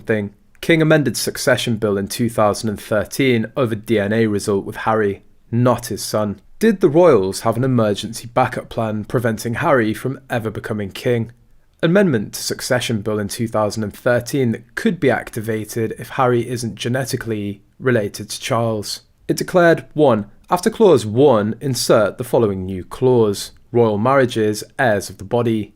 thing. King amended succession bill in 2013 over DNA result with Harry, not his son. Did the royals have an emergency backup plan preventing Harry from ever becoming king? Amendment to succession bill in 2013 that could be activated if Harry isn't genetically related to Charles. It declared 1. After clause 1, insert the following new clause. Royal marriages, heirs of the body.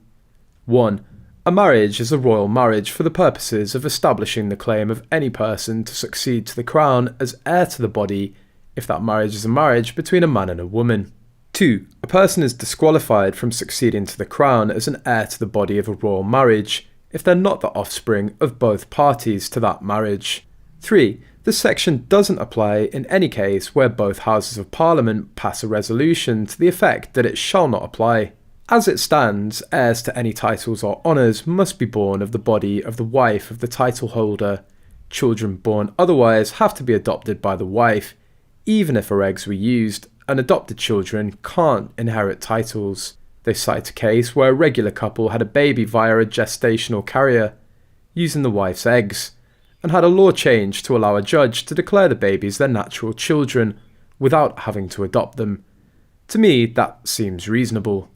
1. A marriage is a royal marriage for the purposes of establishing the claim of any person to succeed to the crown as heir to the body if that marriage is a marriage between a man and a woman. 2. A person is disqualified from succeeding to the crown as an heir to the body of a royal marriage if they're not the offspring of both parties to that marriage. 3. This section doesn't apply in any case where both Houses of Parliament pass a resolution to the effect that it shall not apply. As it stands, heirs to any titles or honours must be born of the body of the wife of the title holder. Children born otherwise have to be adopted by the wife. Even if her eggs were used, and adopted children can't inherit titles. They cite a case where a regular couple had a baby via a gestational carrier, using the wife's eggs, and had a law change to allow a judge to declare the babies their natural children without having to adopt them. To me, that seems reasonable.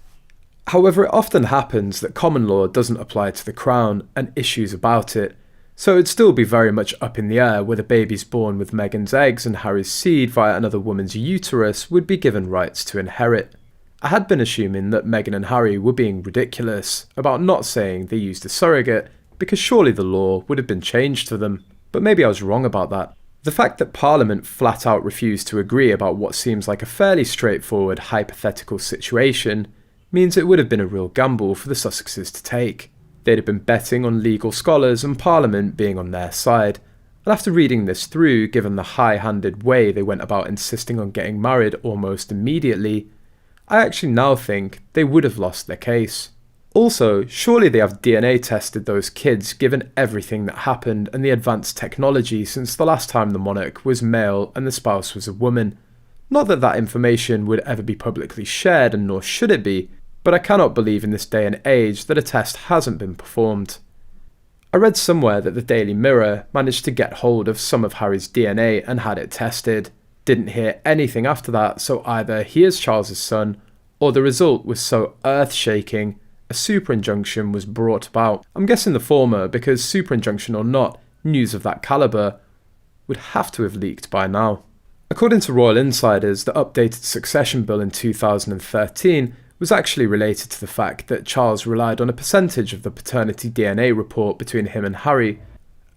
However, it often happens that common law doesn't apply to the crown and issues about it, so it'd still be very much up in the air whether babies born with Meghan's eggs and Harry's seed via another woman's uterus would be given rights to inherit. I had been assuming that Meghan and Harry were being ridiculous about not saying they used a surrogate, because surely the law would have been changed for them, but maybe I was wrong about that. The fact that Parliament flat out refused to agree about what seems like a fairly straightforward hypothetical situation means it would have been a real gamble for the Sussexes to take. They'd have been betting on legal scholars and Parliament being on their side, and after reading this through, given the high-handed way they went about insisting on getting married almost immediately, I actually now think they would have lost their case. Also, surely they have DNA tested those kids given everything that happened and the advanced technology since the last time the monarch was male and the spouse was a woman. Not that that information would ever be publicly shared, and nor should it be, but I cannot believe in this day and age that a test hasn't been performed. I read somewhere that the Daily Mirror managed to get hold of some of Harry's DNA and had it tested. Didn't hear anything after that, so either he is Charles's son, or the result was so earth-shaking a super injunction was brought about. I'm guessing the former, because super injunction or not, news of that calibre would have to have leaked by now. According to royal insiders, the updated succession bill in 2013 was actually related to the fact that Charles relied on a percentage of the paternity DNA report between him and Harry,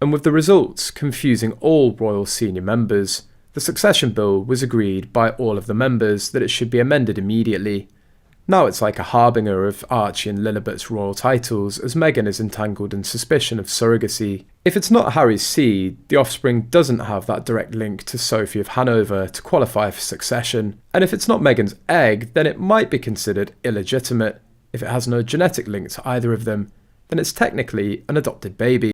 and with the results confusing all royal senior members, the succession bill was agreed by all of the members that it should be amended immediately. Now it's like a harbinger of Archie and Lilibet's royal titles, as Meghan is entangled in suspicion of surrogacy. If it's not Harry's seed, the offspring doesn't have that direct link to Sophie of Hanover to qualify for succession, and if it's not Meghan's egg, then it might be considered illegitimate. If it has no genetic link to either of them, then it's technically an adopted baby.